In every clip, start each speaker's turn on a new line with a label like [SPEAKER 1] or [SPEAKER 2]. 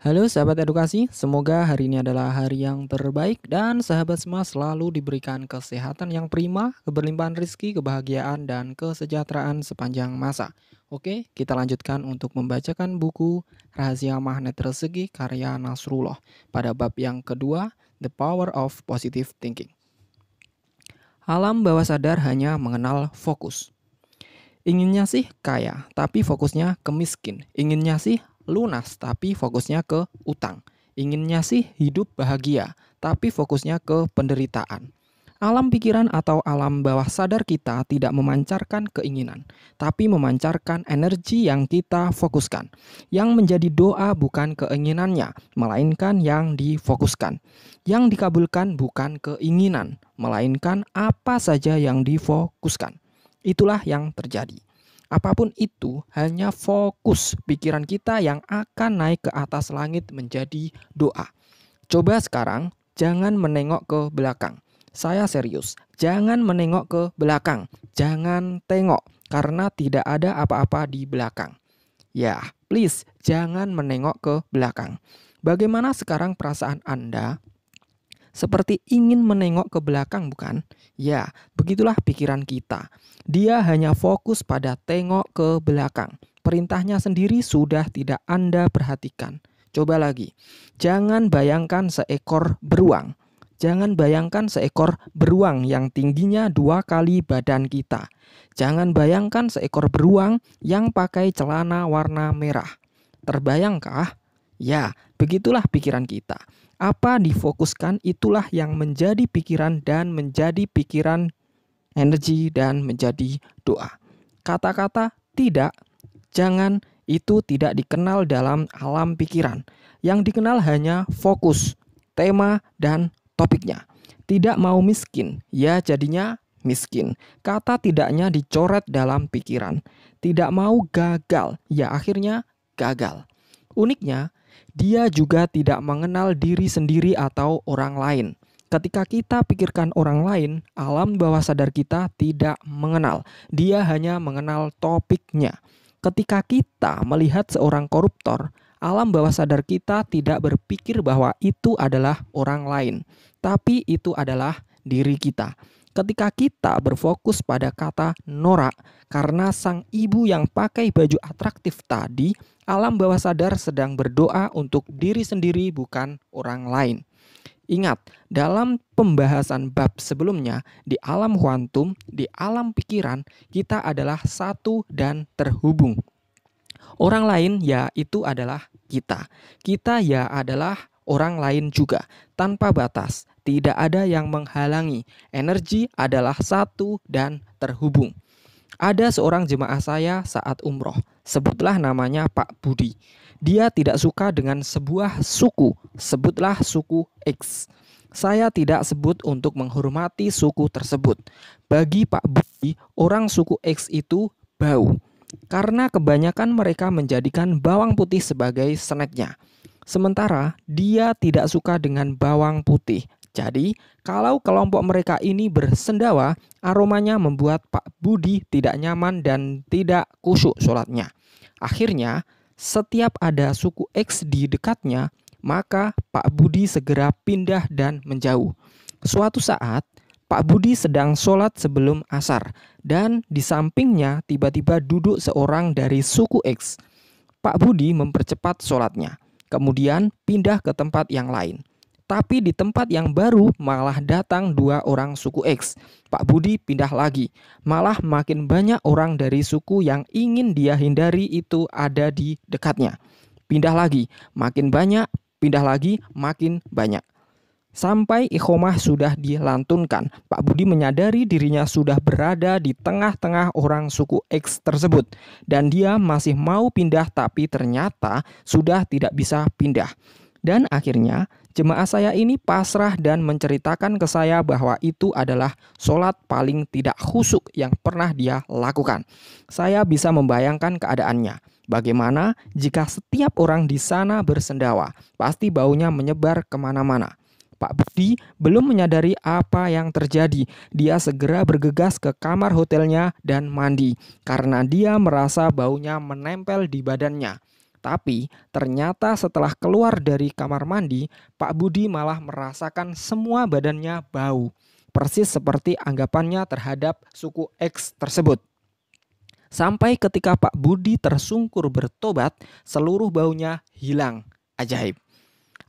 [SPEAKER 1] Halo sahabat edukasi, semoga hari ini adalah hari yang terbaik dan sahabat semua selalu diberikan kesehatan yang prima, keberlimpahan rezeki, kebahagiaan, dan kesejahteraan sepanjang masa. Oke, kita lanjutkan untuk membacakan buku Rahasia Magnet Rezeki karya Nasrullah pada bab yang kedua, The Power of Positive Thinking. Alam bawah sadar hanya mengenal fokus. Inginnya sih kaya, tapi fokusnya ke miskin. Inginnya sih lunas, tapi fokusnya ke utang. Inginnya sih hidup bahagia, tapi fokusnya ke penderitaan. Alam pikiran atau alam bawah sadar kita tidak memancarkan keinginan, tapi memancarkan energi yang kita fokuskan. Yang menjadi doa bukan keinginannya, melainkan yang difokuskan. Yang dikabulkan bukan keinginan, melainkan apa saja yang difokuskan. Itulah yang terjadi. Apapun itu, hanya fokus pikiran kita yang akan naik ke atas langit menjadi doa. Coba sekarang, jangan menengok ke belakang. Saya serius, jangan menengok ke belakang. Jangan tengok, karena tidak ada apa-apa di belakang. Ya, please, jangan menengok ke belakang. Bagaimana sekarang perasaan Anda? Seperti ingin menengok ke belakang, bukan? Ya, begitulah pikiran kita. Dia hanya fokus pada tengok ke belakang. Perintahnya sendiri sudah tidak Anda perhatikan. Coba lagi. Jangan bayangkan seekor beruang. Jangan bayangkan seekor beruang yang tingginya 2 kali badan kita. Jangan bayangkan seekor beruang yang pakai celana warna merah. Terbayangkah? Ya, begitulah pikiran kita. Apa difokuskan itulah yang menjadi pikiran dan menjadi pikiran, energi dan menjadi doa. Kata-kata tidak, jangan itu tidak dikenal dalam alam pikiran. Yang dikenal hanya fokus, tema dan topiknya. Tidak mau miskin, ya jadinya miskin. Kata tidaknya dicoret dalam pikiran. Tidak mau gagal, ya akhirnya gagal. Uniknya, dia juga tidak mengenal diri sendiri atau orang lain. Ketika kita pikirkan orang lain, alam bawah sadar kita tidak mengenal. Dia hanya mengenal topiknya. Ketika kita melihat seorang koruptor, alam bawah sadar kita tidak berpikir bahwa itu adalah orang lain, tapi itu adalah diri kita. Ketika kita berfokus pada kata norak karena sang ibu yang pakai baju atraktif tadi, alam bawah sadar sedang berdoa untuk diri sendiri bukan orang lain. Ingat, dalam pembahasan bab sebelumnya, di alam kuantum, di alam pikiran, kita adalah satu dan terhubung. Orang lain ya itu adalah kita. Kita ya adalah orang lain juga, tanpa batas. Tidak ada yang menghalangi. Energi adalah satu dan terhubung. Ada seorang jemaah saya saat umroh, sebutlah namanya Pak Budi. Dia tidak suka dengan sebuah suku, sebutlah suku X. Saya tidak sebut untuk menghormati suku tersebut. Bagi Pak Budi, orang suku X itu bau. Karena kebanyakan mereka menjadikan bawang putih sebagai snacknya. Sementara dia tidak suka dengan bawang putih. Jadi, kalau kelompok mereka ini bersendawa, aromanya membuat Pak Budi tidak nyaman dan tidak khusyuk sholatnya. Akhirnya, setiap ada suku X di dekatnya, maka Pak Budi segera pindah dan menjauh. Suatu saat, Pak Budi sedang sholat sebelum asar, dan di sampingnya tiba-tiba duduk seorang dari suku X. Pak Budi mempercepat sholatnya, kemudian pindah ke tempat yang lain. Tapi di tempat yang baru malah datang 2 orang suku X. Pak Budi pindah lagi. Malah makin banyak orang dari suku yang ingin dia hindari itu ada di dekatnya. Pindah lagi, makin banyak, pindah lagi, makin banyak. Sampai iqomah sudah dilantunkan, Pak Budi menyadari dirinya sudah berada di tengah-tengah orang suku X tersebut. Dan dia masih mau pindah tapi ternyata sudah tidak bisa pindah. Dan akhirnya jemaah saya ini pasrah dan menceritakan ke saya bahwa itu adalah sholat paling tidak khusyuk yang pernah dia lakukan. Saya bisa membayangkan keadaannya. Bagaimana jika setiap orang di sana bersendawa, pasti baunya menyebar kemana-mana. Pak Budi belum menyadari apa yang terjadi. Dia segera bergegas ke kamar hotelnya dan mandi karena dia merasa baunya menempel di badannya. Tapi ternyata setelah keluar dari kamar mandi, Pak Budi malah merasakan semua badannya bau. Persis seperti anggapannya terhadap suku X tersebut. Sampai ketika Pak Budi tersungkur bertobat, seluruh baunya hilang. Ajaib.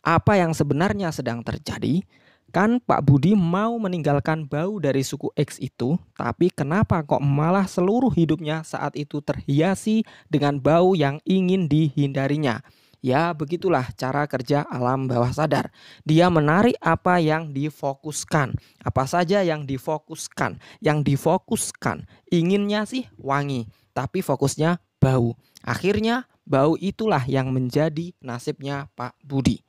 [SPEAKER 1] Apa yang sebenarnya sedang terjadi? Kan Pak Budi mau meninggalkan bau dari suku X itu, tapi kenapa kok malah seluruh hidupnya saat itu terhiasi dengan bau yang ingin dihindarinya? Ya, begitulah cara kerja alam bawah sadar. Dia menarik apa yang difokuskan. Apa saja yang difokuskan? Yang difokuskan inginnya sih wangi, tapi fokusnya bau. Akhirnya bau itulah yang menjadi nasibnya Pak Budi.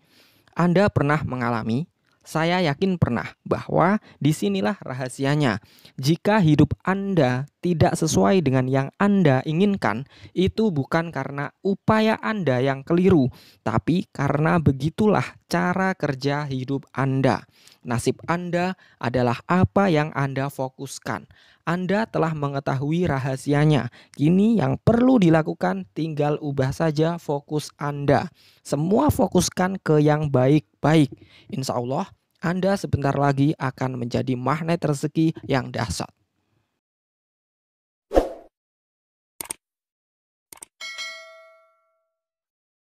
[SPEAKER 1] Anda pernah mengalami? Saya yakin pernah bahwa disinilah rahasianya. Jika hidup Anda tidak sesuai dengan yang Anda inginkan, itu bukan karena upaya Anda yang keliru, tapi karena begitulah cara kerja hidup Anda. Nasib Anda adalah apa yang Anda fokuskan. Anda telah mengetahui rahasianya. Kini yang perlu dilakukan tinggal ubah saja fokus Anda. Semua fokuskan ke yang baik-baik. Insya Allah Anda sebentar lagi akan menjadi magnet rezeki yang dahsyat.